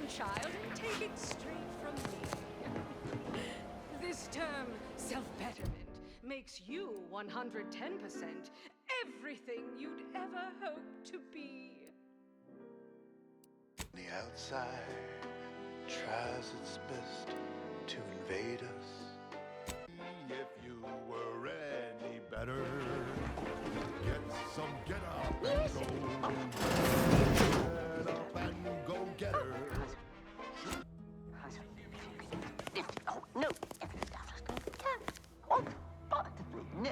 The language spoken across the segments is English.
child, and take it straight from me. This term, self-betterment, makes you 110% everything you'd ever hope to be. The outside tries its best to invade us. If you were any better, get up and go. Get up and go get her. Oh, no. Oh, no.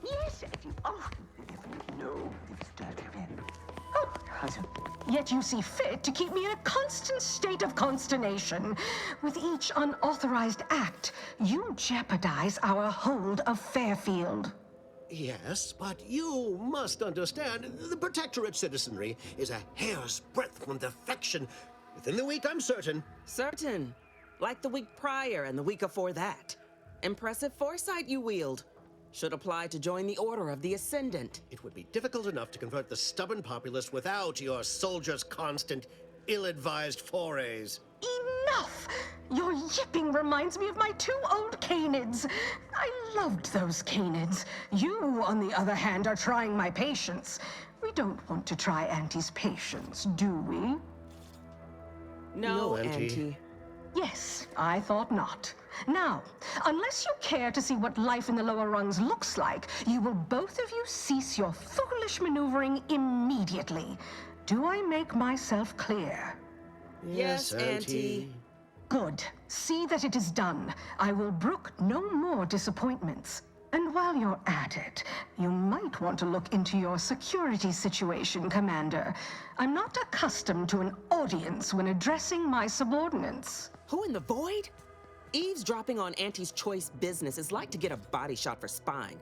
Yes, you. Oh, no. Oh, yet you see fit to keep me in a constant state of consternation. With each unauthorized act, you jeopardize our hold of Fairfield. Yes, but you must understand, the Protectorate citizenry is a hair's breadth from defection. Within the week, I'm certain. Certain. Like the week prior and the week before that. Impressive foresight you wield. Should apply to join the Order of the Ascendant. It would be difficult enough to convert the stubborn populace without your soldiers' constant, ill-advised forays. Enough! Your yipping reminds me of my 2 old canids. I loved those canids. You, on the other hand, are trying my patience. We don't want to try Auntie's patience, do we? No, Auntie. Auntie. Yes, I thought not. Now, unless you care to see what life in the lower rungs looks like, you will both of you cease your foolish maneuvering immediately. Do I make myself clear? Yes, Auntie. Good. See that it is done. I will brook no more disappointments. And while you're at it, you might want to look into your security situation, Commander. I'm not accustomed to an audience when addressing my subordinates. Who in the void? Eavesdropping on Auntie's choice business is like to get a body shot for spine.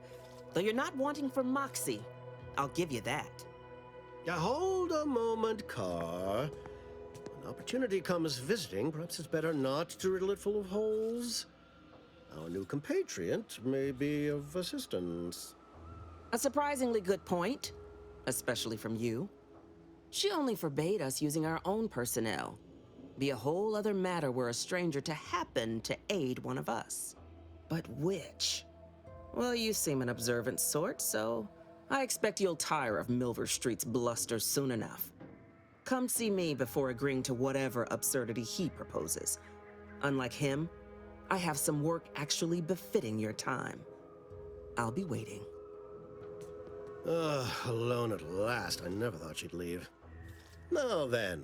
Though you're not wanting for moxie. I'll give you that. Hold a moment, Carr. When opportunity comes visiting, perhaps it's better not to riddle it full of holes. Our new compatriot may be of assistance. A surprisingly good point, especially from you. She only forbade us using our own personnel. Be a whole other matter were a stranger to happen to aid one of us. But which? Well, you seem an observant sort, so I expect you'll tire of Milver Street's bluster soon enough. Come see me before agreeing to whatever absurdity he proposes. Unlike him, I have some work actually befitting your time. I'll be waiting. Alone at last. I never thought she'd leave. Now then,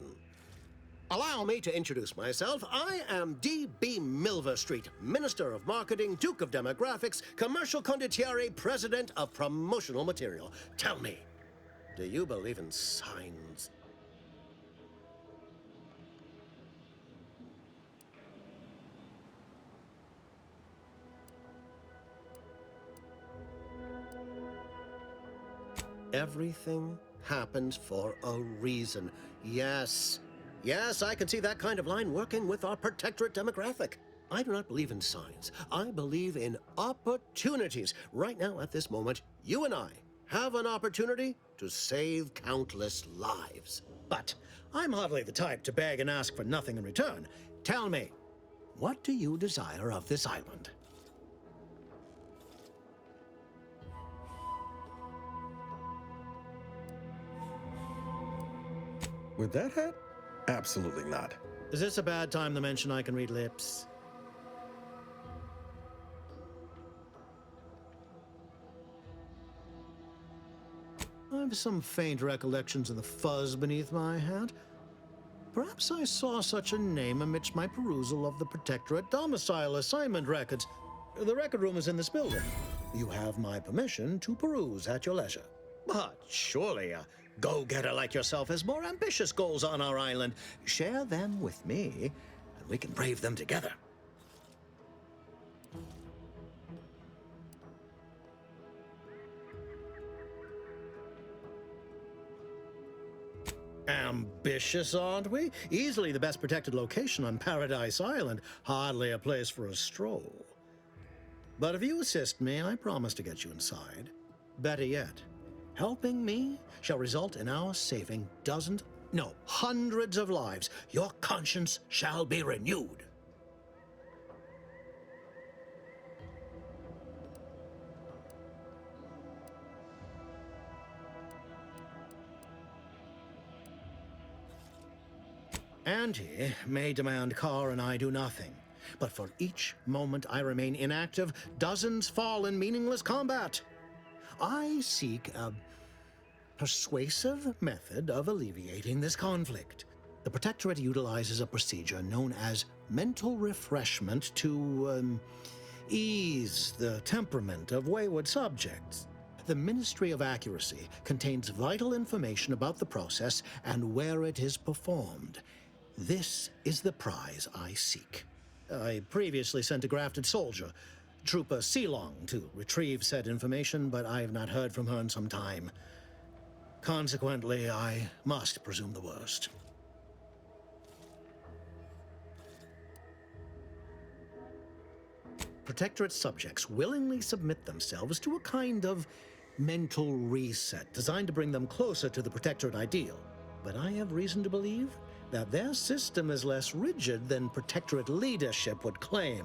allow me to introduce myself. I am D.B. Milver Street, Minister of Marketing, Duke of Demographics, Commercial Condottiere, President of Promotional Material. Tell me, do you believe in signs? Everything happens for a reason. Yes, I can see that kind of line working with our Protectorate demographic. I do not believe in signs. I believe in opportunities. Right now, at this moment, you and I have an opportunity to save countless lives. But I'm hardly the type to beg and ask for nothing in return. Tell me, what do you desire of this island? With that hat? Absolutely not. Is this a bad time to mention I can read lips? I have some faint recollections of the fuzz beneath my hat. Perhaps I saw such a name amidst my perusal of the Protectorate domicile assignment records. The record room is in this building. You have my permission to peruse at your leisure. But surely a go-getter like yourself has more ambitious goals on our island. Share them with me, and we can brave them together. Ambitious, aren't we? Easily the best protected location on Paradise Island. Hardly a place for a stroll. But if you assist me, I promise to get you inside. Better yet, helping me shall result in our saving dozens, no, hundreds of lives. Your conscience shall be renewed. Auntie may demand Carr and I do nothing, but for each moment I remain inactive, dozens fall in meaningless combat. I seek a persuasive method of alleviating this conflict. The Protectorate utilizes a procedure known as mental refreshment to ease the temperament of wayward subjects. The Ministry of Accuracy contains vital information about the process and where it is performed. This is the prize I seek. I previously sent a grafted soldier, Trooper Sealong, to retrieve said information, but I have not heard from her in some time. Consequently, I must presume the worst. Protectorate subjects willingly submit themselves to a kind of mental reset designed to bring them closer to the Protectorate ideal. But I have reason to believe that their system is less rigid than Protectorate leadership would claim.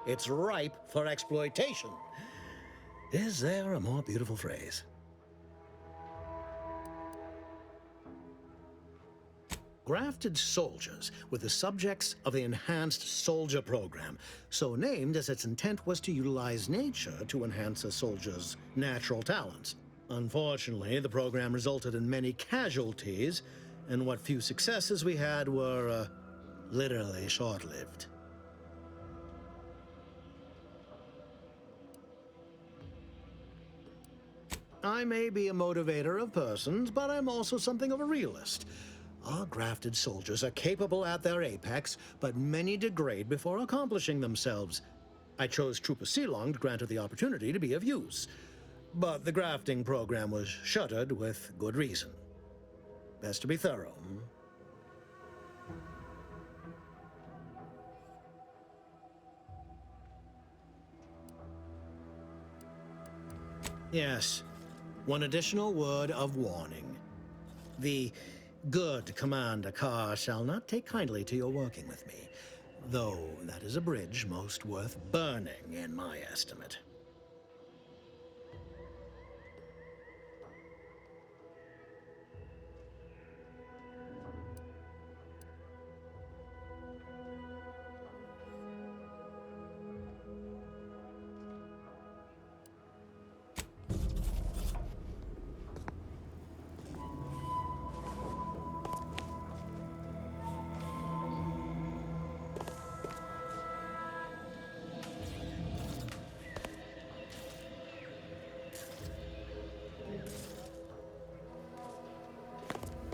It's ripe for exploitation. Is there a more beautiful phrase? Grafted soldiers were the subjects of the Enhanced Soldier Program, so named as its intent was to utilize nature to enhance a soldier's natural talents. Unfortunately, the program resulted in many casualties, and what few successes we had were literally short-lived. I may be a motivator of persons, but I'm also something of a realist. Our grafted soldiers are capable at their apex, but many degrade before accomplishing themselves. I chose Trooper Sealong to grant her the opportunity to be of use, but the grafting program was shuttered with good reason. Best to be thorough. Yes, one additional word of warning. The good Commander Carr shall not take kindly to your working with me, though that is a bridge most worth burning in my estimate.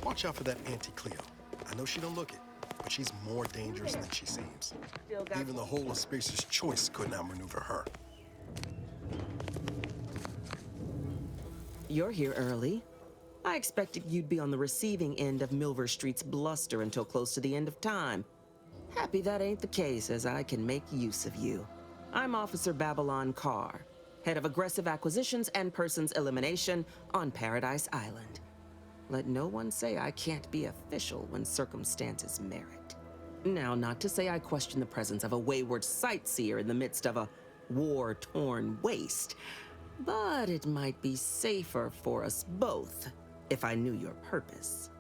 Watch out for that Auntie Cleo. I know she don't look it, but she's more dangerous than she seems. Even the whole of Spacer's Choice couldn't outmaneuver her. You're here early. I expected you'd be on the receiving end of Milver Street's bluster until close to the end of time. Happy that ain't the case, as I can make use of you. I'm Officer Babylon Carr, head of aggressive acquisitions and persons elimination on Paradise Island. Let no one say I can't be official when circumstances merit. Now, not to say I question the presence of a wayward sightseer in the midst of a war-torn waste, but it might be safer for us both if I knew your purpose.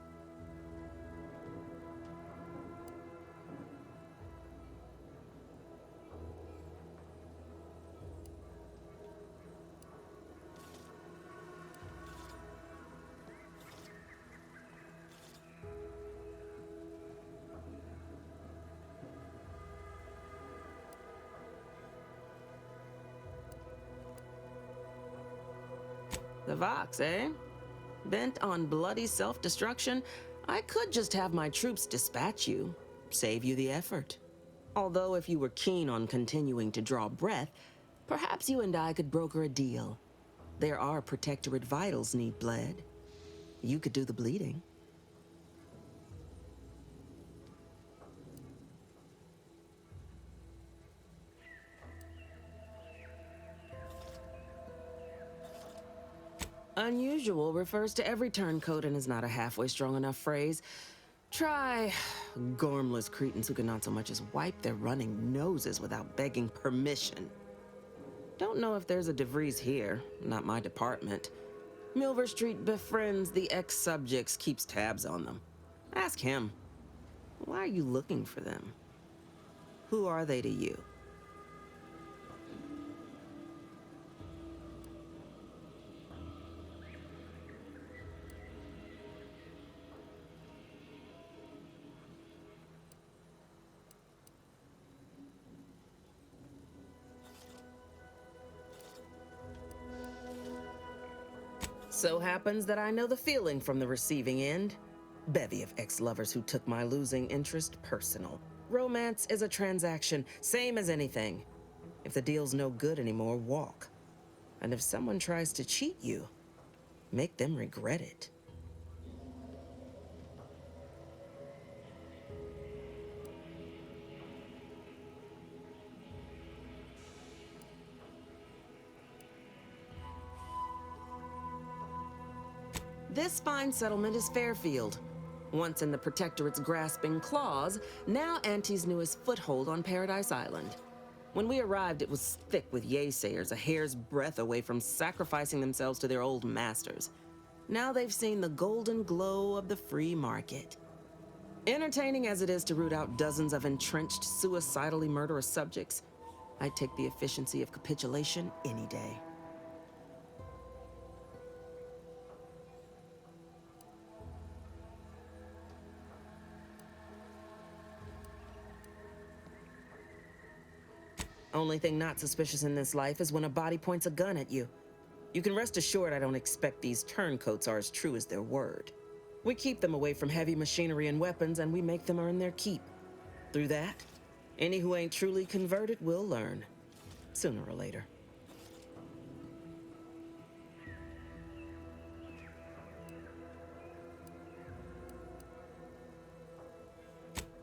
The Vox, eh? Bent on bloody self-destruction, I could just have my troops dispatch you, save you the effort. Although if you were keen on continuing to draw breath, perhaps you and I could broker a deal. There are Protectorate vitals need bled. You could do the bleeding. Unusual refers to every turncoat and is not a halfway strong enough phrase. Try gormless cretins who can not so much as wipe their running noses without begging permission. Don't know if there's a DeVries here, not my department. Milver Street befriends the ex-subjects, keeps tabs on them. Ask him. Why are you looking for them? Who are they to you? So happens that I know the feeling from the receiving end. Bevy of ex-lovers who took my losing interest personal. Romance is a transaction, same as anything. If the deal's no good anymore, walk. And if someone tries to cheat you, make them regret it. This fine settlement is Fairfield. Once in the Protectorate's grasping claws, now Auntie's newest foothold on Paradise Island. When we arrived, it was thick with yaysayers, a hair's breadth away from sacrificing themselves to their old masters. Now they've seen the golden glow of the free market. Entertaining as it is to root out dozens of entrenched, suicidally murderous subjects, I'd take the efficiency of capitulation any day. Only thing not suspicious in this life is when a body points a gun at you. You can rest assured I don't expect these turncoats are as true as their word. We keep them away from heavy machinery and weapons, and we make them earn their keep. Through that, any who ain't truly converted will learn, sooner or later.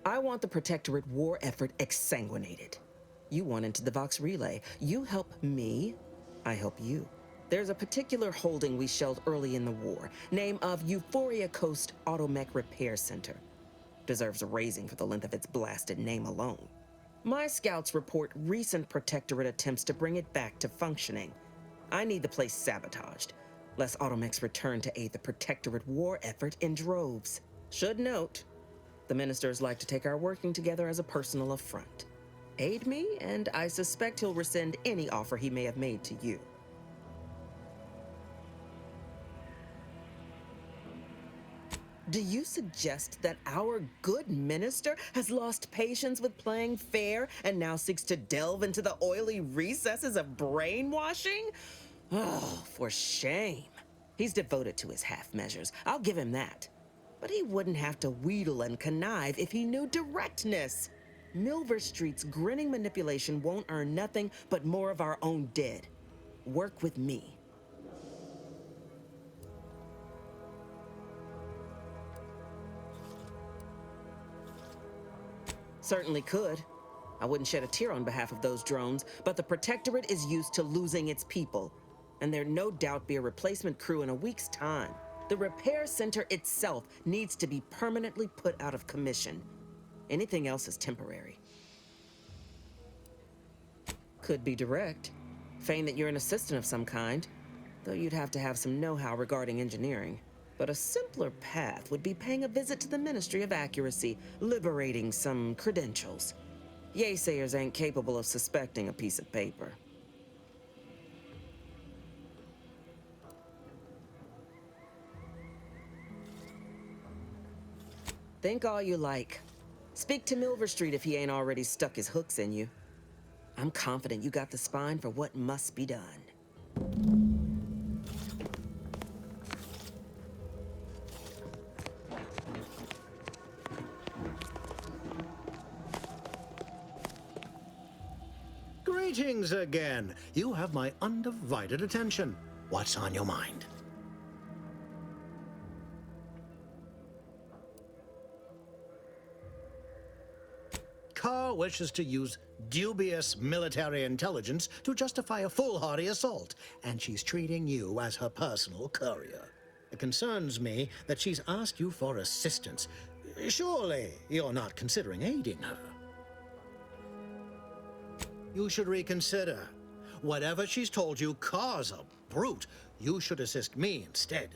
I want the Protectorate war effort exsanguinated. You want into the Vox Relay. You help me, I help you. There's a particular holding we shelled early in the war, name of Euphoria Coast Automech Repair Center. Deserves a raising for the length of its blasted name alone. My scouts report recent Protectorate attempts to bring it back to functioning. I need the place sabotaged, lest Automechs return to aid the Protectorate war effort in droves. Should note, the ministers like to take our working together as a personal affront. Aid me, and I suspect he'll rescind any offer he may have made to you. Do you suggest that our good minister has lost patience with playing fair and now seeks to delve into the oily recesses of brainwashing? Oh, for shame. He's devoted to his half measures. I'll give him that. But he wouldn't have to wheedle and connive if he knew directness. Milver Street's grinning manipulation won't earn nothing but more of our own dead. Work with me. Certainly could. I wouldn't shed a tear on behalf of those drones, but the Protectorate is used to losing its people, and there'd no doubt be a replacement crew in a week's time. The repair center itself needs to be permanently put out of commission. Anything else is temporary. Could be direct. Feign that you're an assistant of some kind, though you'd have to have some know-how regarding engineering. But a simpler path would be paying a visit to the Ministry of Accuracy, liberating some credentials. Yaysayers ain't capable of suspecting a piece of paper. Think all you like. Speak to Milver Street if he ain't already stuck his hooks in you. I'm confident you got the spine for what must be done. Greetings again. You have my undivided attention. What's on your mind? Carr wishes to use dubious military intelligence to justify a foolhardy assault, and she's treating you as her personal courier. It concerns me that she's asked you for assistance. Surely you're not considering aiding her. You should reconsider. Whatever she's told you, Carr's a brute. You should assist me instead.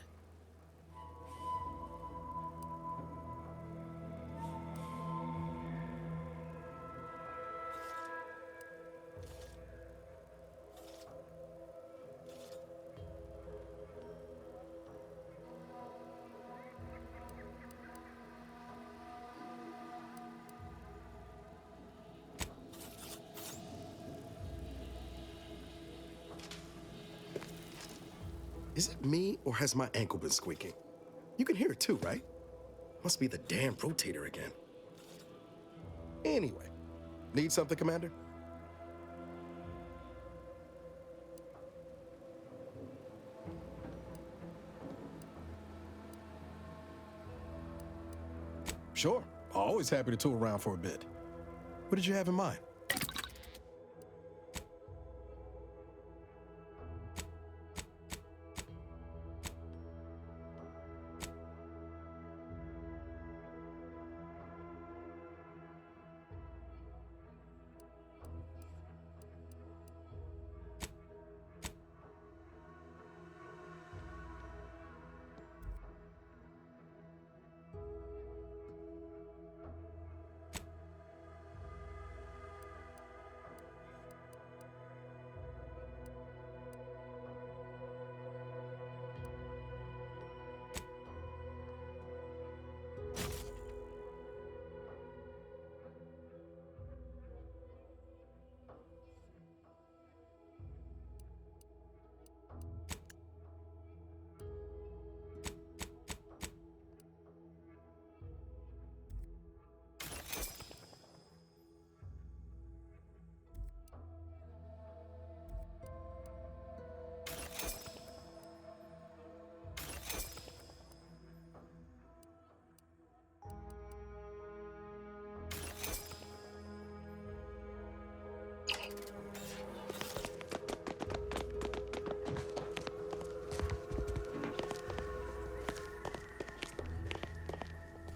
Is it me, or has my ankle been squeaking? You can hear it too, right? Must be the damn rotator again. Anyway, need something, Commander? Sure, always happy to tool around for a bit. What did you have in mind?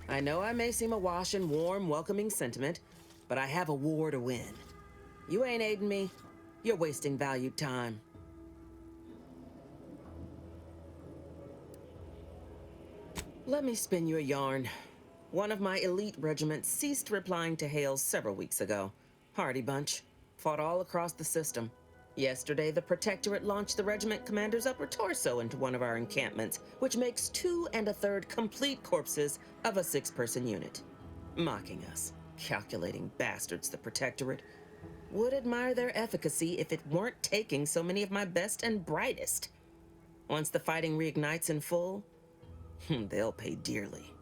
I know I may seem awash in warm, welcoming sentiment, but I have a war to win. You ain't aiding me. You're wasting valued time. Let me spin you a yarn. One of my elite regiments ceased replying to hails several weeks ago. Hardy bunch. Fought all across the system. Yesterday, the Protectorate launched the regiment commander's upper torso into one of our encampments, which makes 2 1/3 complete corpses of a 6-person unit. Mocking us. Calculating bastards, the Protectorate. Would admire their efficacy if it weren't taking so many of my best and brightest. Once the fighting reignites in full, they'll pay dearly.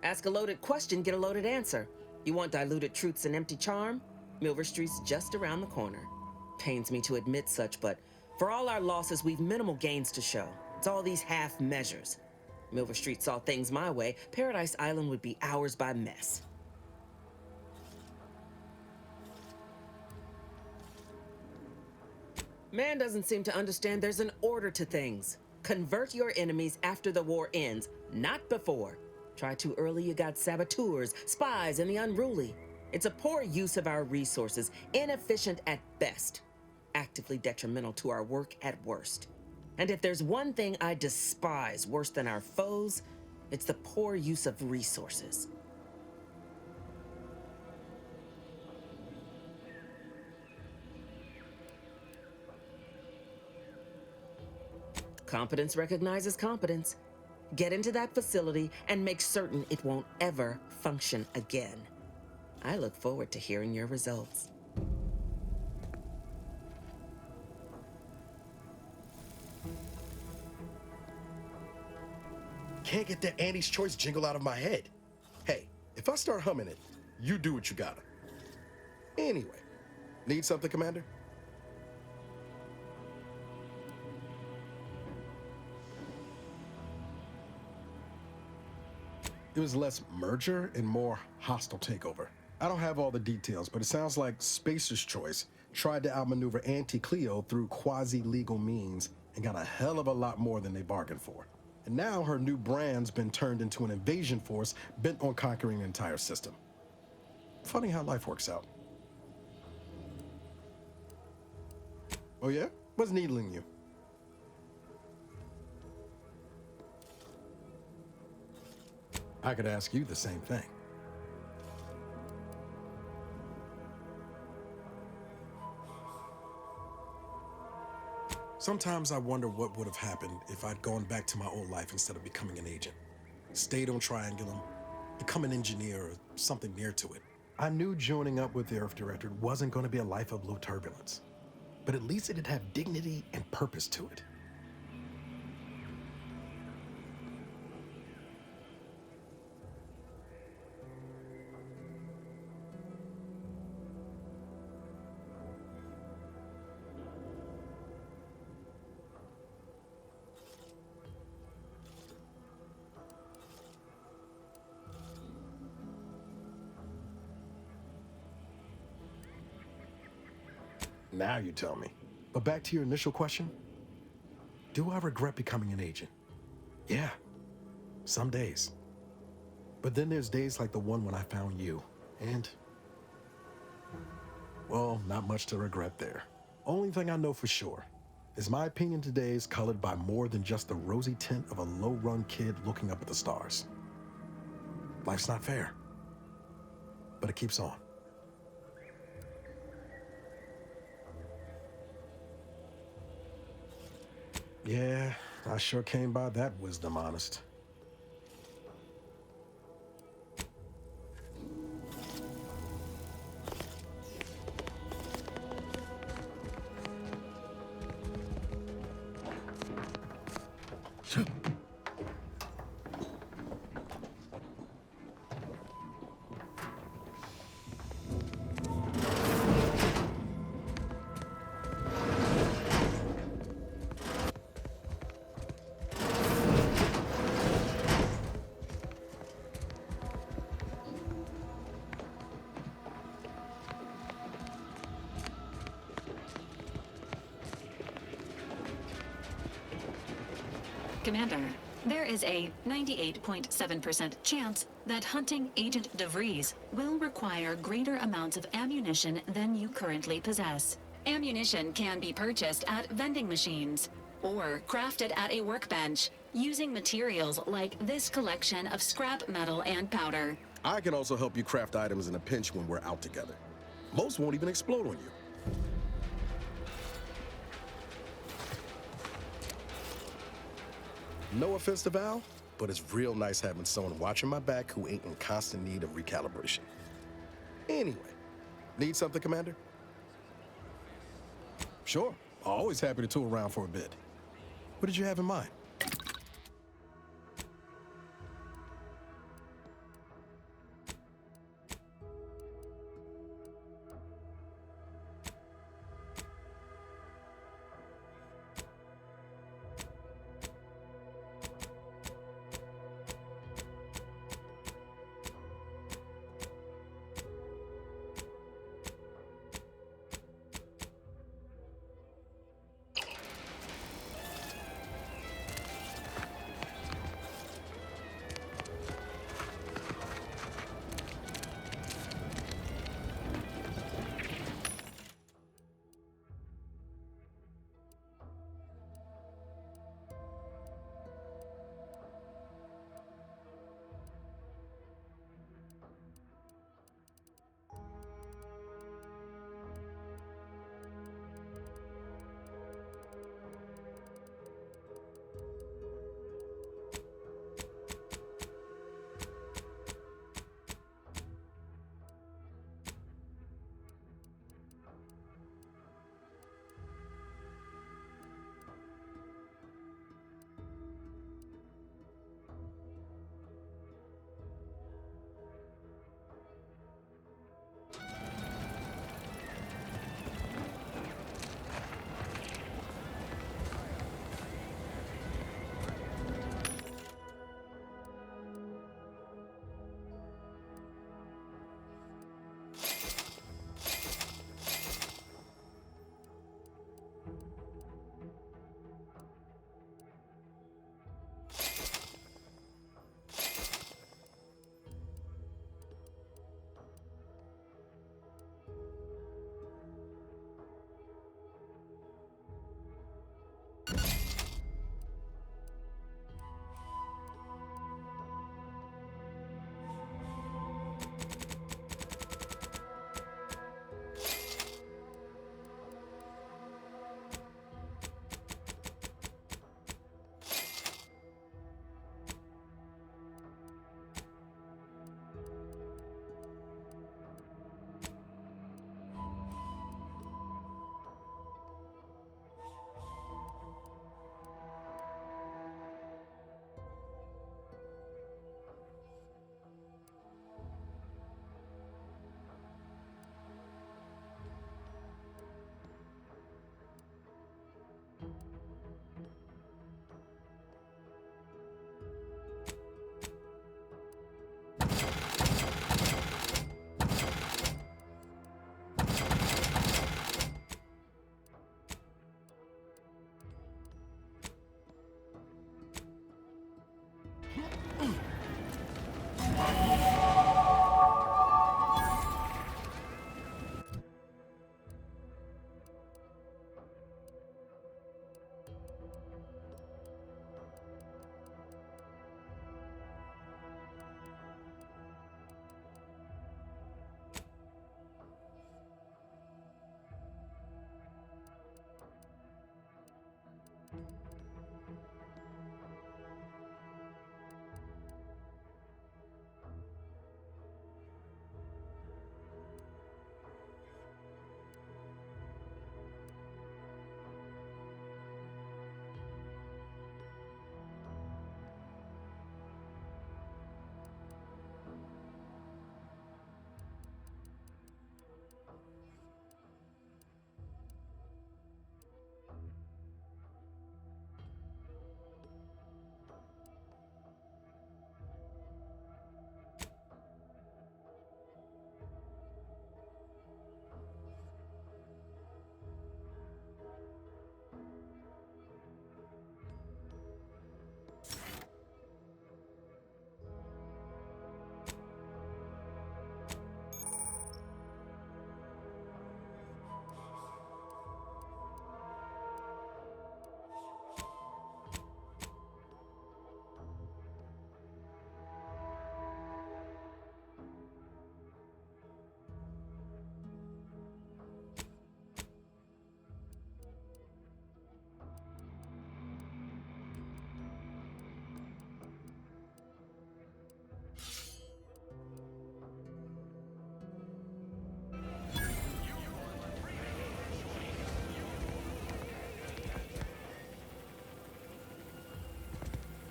Ask a loaded question, get a loaded answer. You want diluted truths and empty charm? Milver Street's just around the corner. Pains me to admit such, but for all our losses, we've minimal gains to show. It's all these half measures. Milver Street saw things my way, Paradise Island would be ours by mess. Man doesn't seem to understand there's an order to things. Convert your enemies after the war ends, not before. Try too early, you got saboteurs, spies, and the unruly. It's a poor use of our resources, inefficient at best, actively detrimental to our work at worst. And if there's one thing I despise worse than our foes, it's the poor use of resources. Competence recognizes competence. Get into that facility and make certain it won't ever function again. I look forward to hearing your results. Can't get that Andy's Choice jingle out of my head. Hey, if I start humming it, you do what you gotta. Anyway, need something, Commander? It was less merger and more hostile takeover. I don't have all the details, but it sounds like Spacer's Choice tried to outmaneuver Auntie Cleo through quasi-legal means and got a hell of a lot more than they bargained for. And now her new brand's been turned into an invasion force bent on conquering the entire system. Funny how life works out. Oh yeah? What's needling you? I could ask you the same thing. Sometimes I wonder what would have happened if I'd gone back to my old life instead of becoming an agent. Stayed on Triangulum, become an engineer or something near to it. I knew joining up with the Earth Directorate wasn't going to be a life of low turbulence, but at least it'd have dignity and purpose to it. Now you tell me. But back to your initial question. Do I regret becoming an agent? Yeah, some days. But then there's days like the one when I found you, and... well, not much to regret there. Only thing I know for sure is my opinion today is colored by more than just the rosy tint of a low-run kid looking up at the stars. Life's not fair, but it keeps on. Yeah, I sure came by that wisdom, honest. Commander, there is a 98.7% chance that hunting Agent DeVries will require greater amounts of ammunition than you currently possess. Ammunition can be purchased at vending machines or crafted at a workbench using materials like this collection of scrap metal and powder. I can also help you craft items in a pinch when we're out together. Most won't even explode on you. No offense to Val, but it's real nice having someone watching my back who ain't in constant need of recalibration. Anyway, need something, Commander? Sure, always happy to tool around for a bit. What did you have in mind?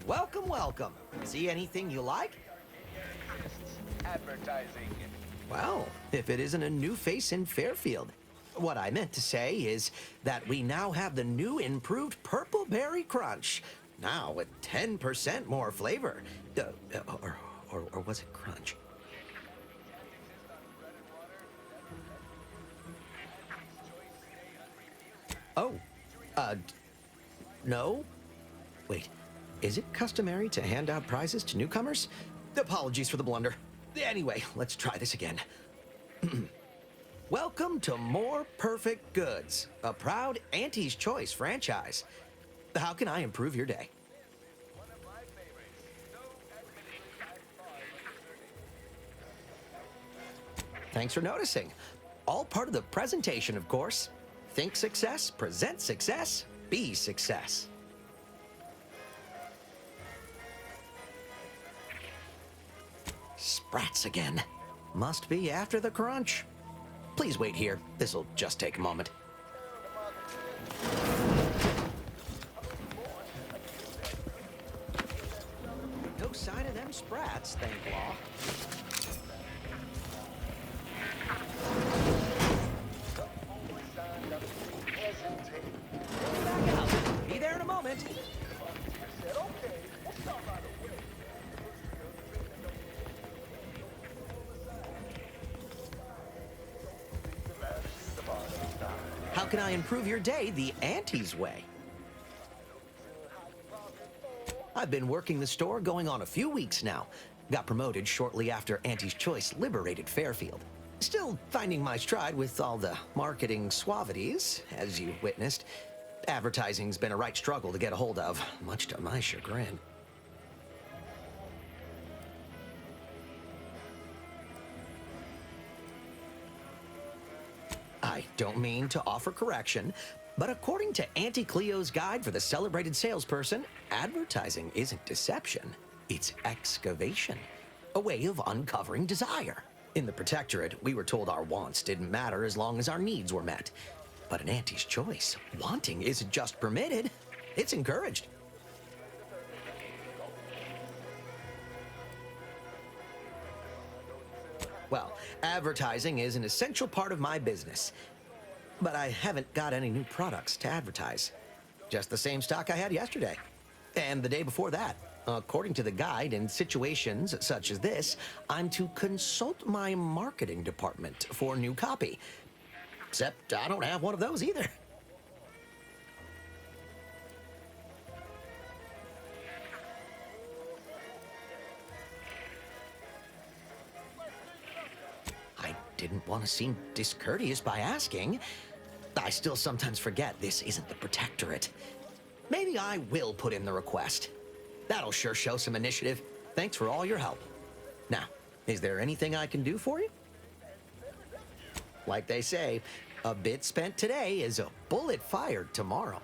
Welcome, welcome. See anything you like? Advertising. Well, if it isn't a new face in Fairfield. What I meant to say is that we now have the new improved Purple Berry Crunch. Now with 10% more flavor. Or was it crunch? Oh, no? Wait, is it customary to hand out prizes to newcomers? Apologies for the blunder. Anyway, let's try this again. Welcome to More Perfect Goods, a proud Auntie's Choice franchise. How can I improve your day? Thanks for noticing. All part of the presentation, of course. Think success, present success, be success. Sprats again. Must be after the crunch. Please wait here. This'll just take a moment. No sign of them sprats, thank law. Back out. Be there in a moment. How can I improve your day the Auntie's way? I've been working the store going on a few weeks now. Got promoted shortly after Auntie's Choice liberated Fairfield. Still finding my stride with all the marketing suavities, as you witnessed. Advertising's been a right struggle to get a hold of, much to my chagrin. I don't mean to offer correction, but according to Auntie Cleo's guide for the celebrated salesperson, advertising isn't deception, it's excavation, a way of uncovering desire. In the Protectorate, we were told our wants didn't matter as long as our needs were met. But in Auntie's Choice, wanting isn't just permitted, it's encouraged. Well, advertising is an essential part of my business. But I haven't got any new products to advertise. Just the same stock I had yesterday. And the day before that. According to the guide, in situations such as this, I'm to consult my marketing department for new copy. Except I don't have one of those either. I didn't want to seem discourteous by asking. I still sometimes forget this isn't the Protectorate. Maybe I will put in the request. That'll sure show some initiative. Thanks for all your help. Now, is there anything I can do for you? Like they say, a bit spent today is a bullet fired tomorrow.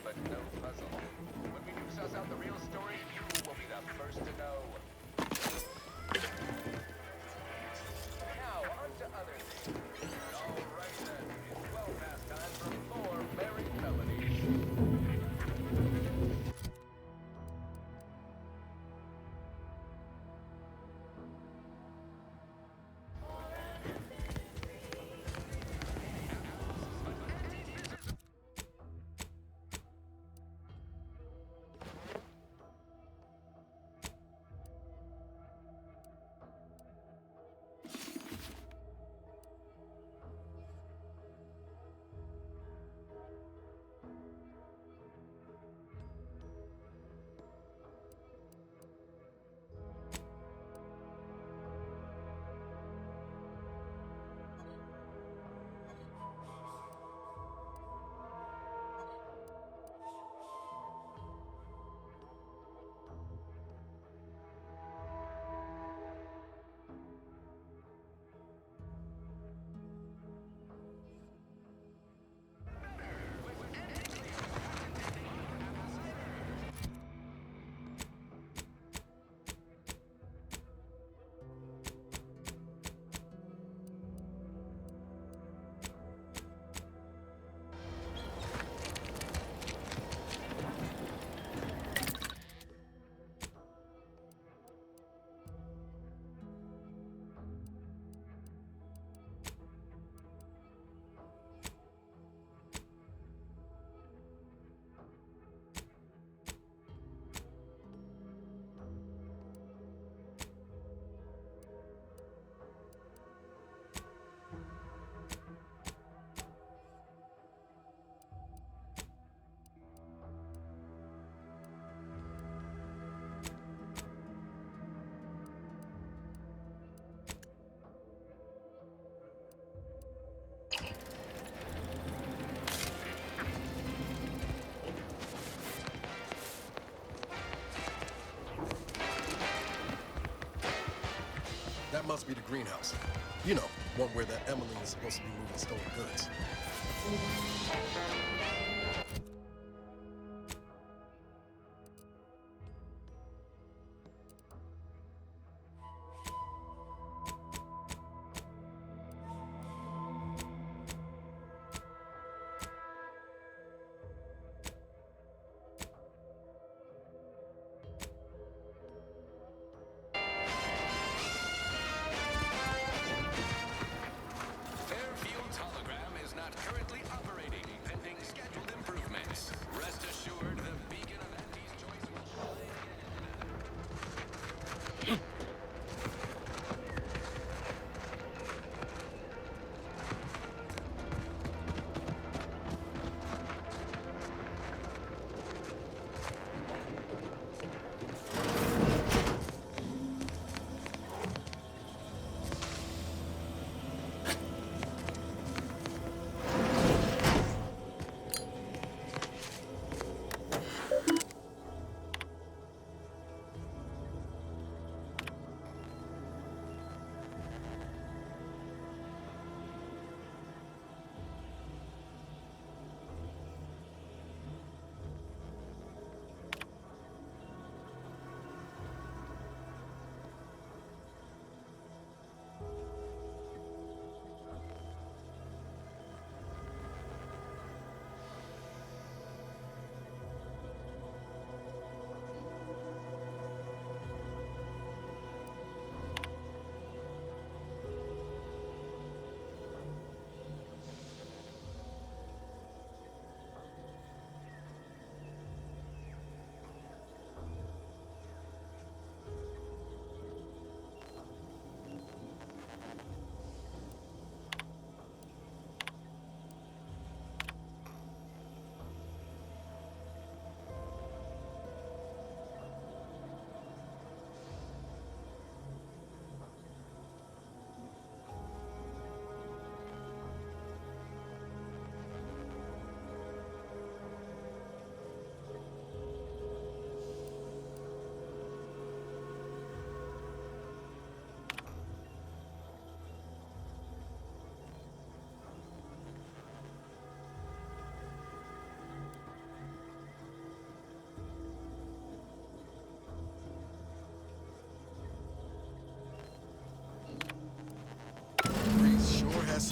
but no puzzle. When we do suss out the real story, you will be the first to know. Now, on to other things. All right then, it's well past time for more merry melodies. That must be the greenhouse. You know, one where that Emily is supposed to be moving stolen goods. Airfield's hologram is not currently operating, pending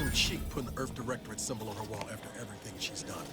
little cheek putting the Earth Directorate symbol on her wall after everything she's done.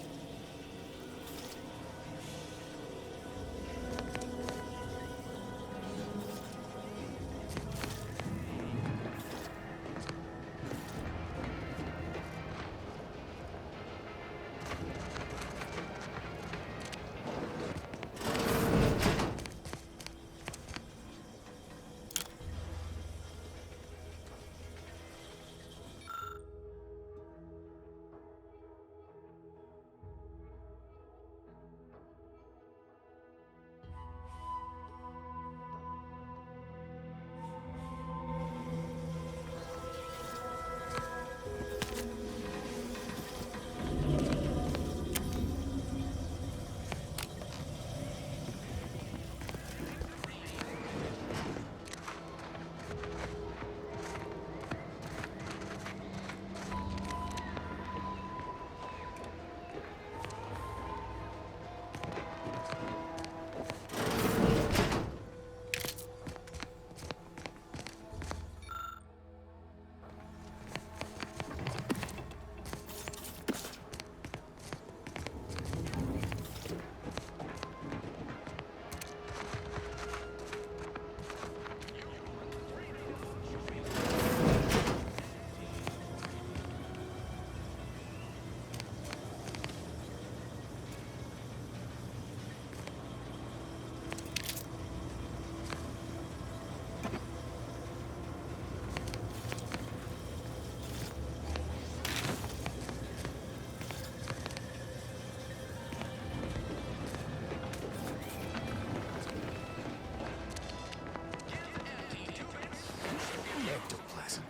Ectoplasm.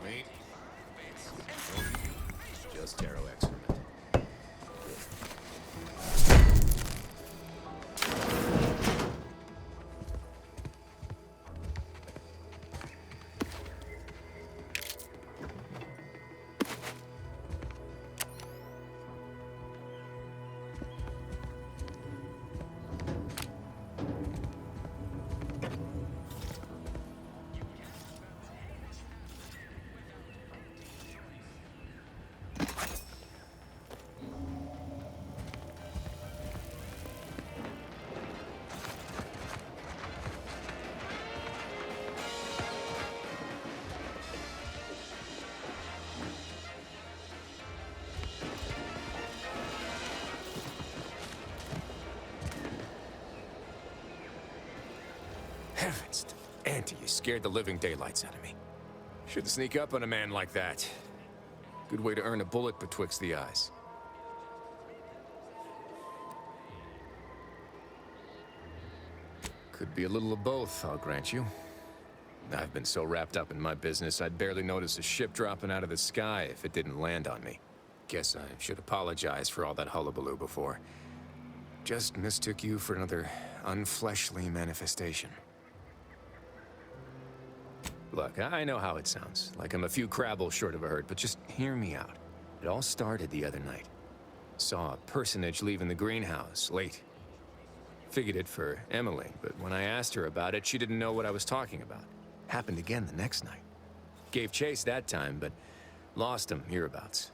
Wait. Just Taro excrement. Heavens, Auntie, you scared the living daylights out of me. Shouldn't sneak up on a man like that. Good way to earn a bullet betwixt the eyes. Could be a little of both, I'll grant you. I've been so wrapped up in my business, I'd barely notice a ship dropping out of the sky if it didn't land on me. Guess I should apologize for all that hullabaloo before. Just mistook you for another unfleshly manifestation. Look, I know how it sounds, like I'm a few crabbles short of a hurt, but just hear me out. It all started the other night. Saw a personage leaving the greenhouse, late. Figured it for Emily, but when I asked her about it, she didn't know what I was talking about. Happened again the next night. Gave chase that time, but lost him hereabouts.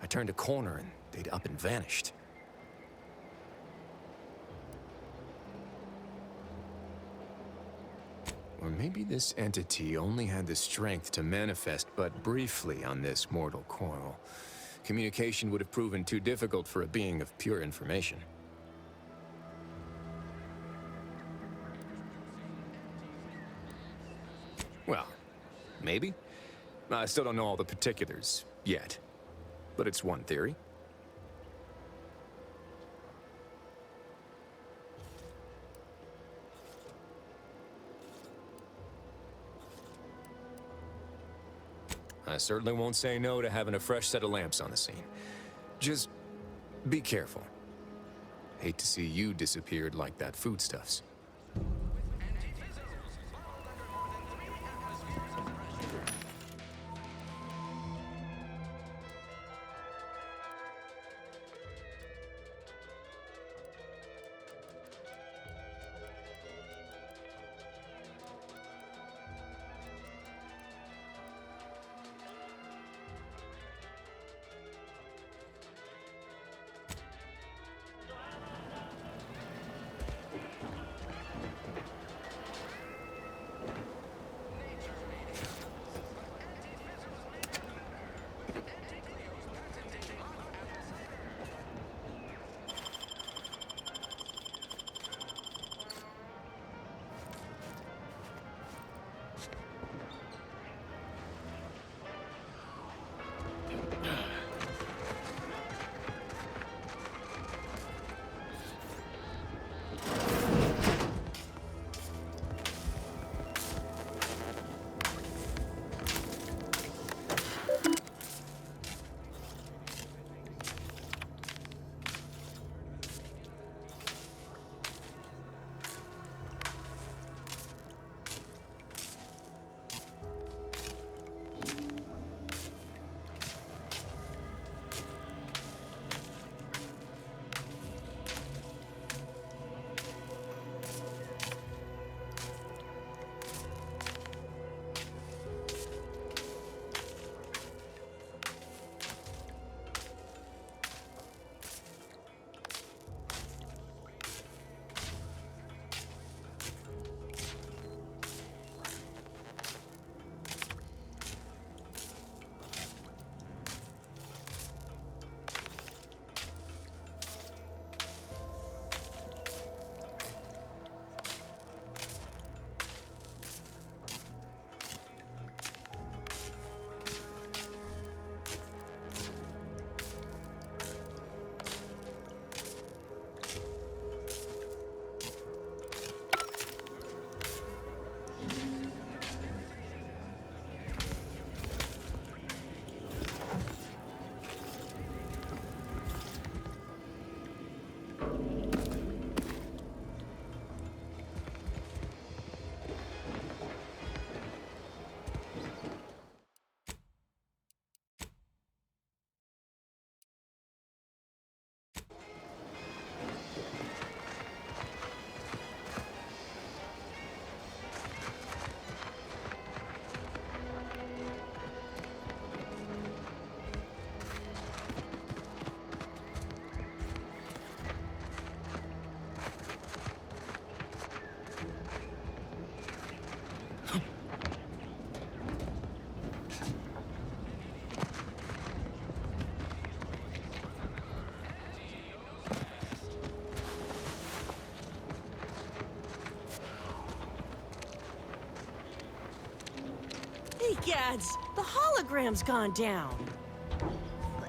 I turned a corner and they'd up and vanished. Or maybe this entity only had the strength to manifest but briefly on this mortal coil. Communication would have proven too difficult for a being of pure information. Well, maybe. I still don't know all the particulars yet, but it's one theory. I certainly won't say no to having a fresh set of lamps on the scene. Just be careful. Hate to see you disappeared like that foodstuffs. Gads, the hologram's gone down.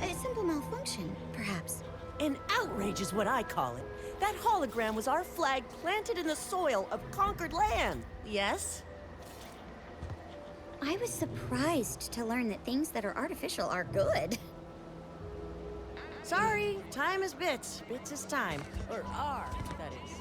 A simple malfunction, perhaps. An outrage is what I call it. That hologram was our flag planted in the soil of conquered land. Yes? I was surprised to learn that things that are artificial are good. Sorry, time is bits. Bits is time. Or are, that is.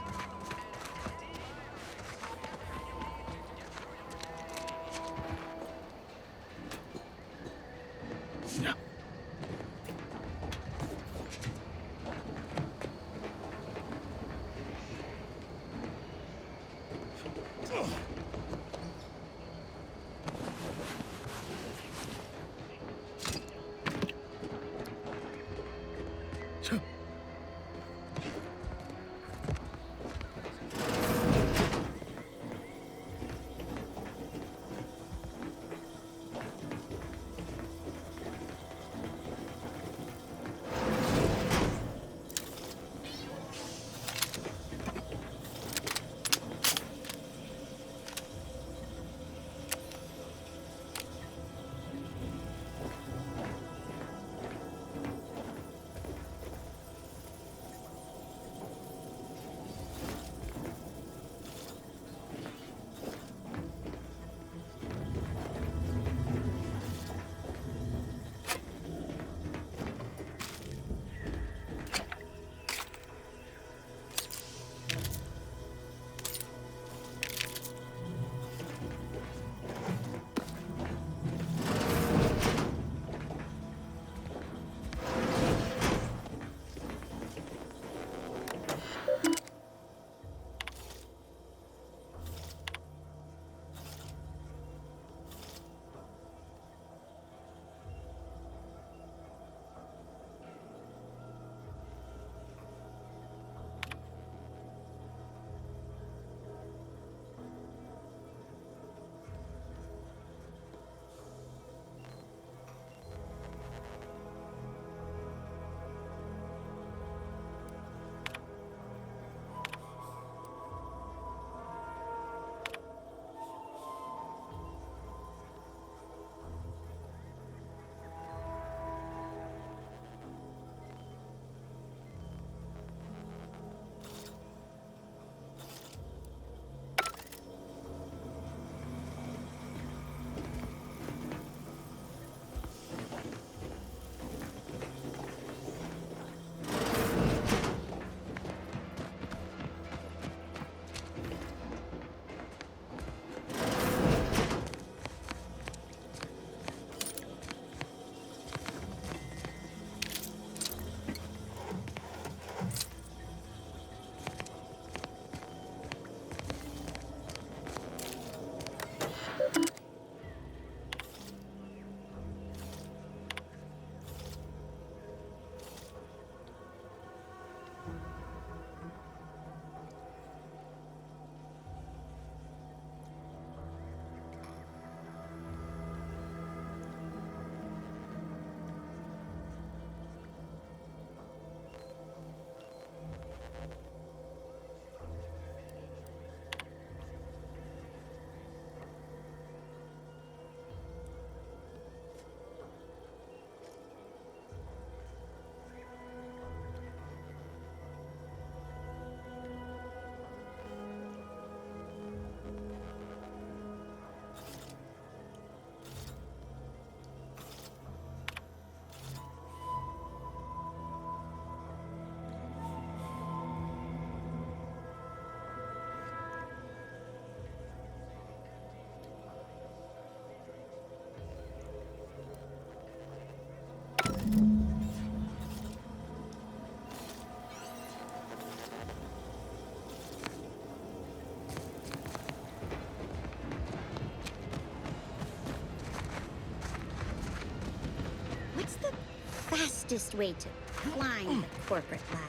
fastest way to climb the corporate ladder.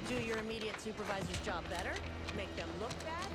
Do your immediate supervisor's job better? Make them look bad?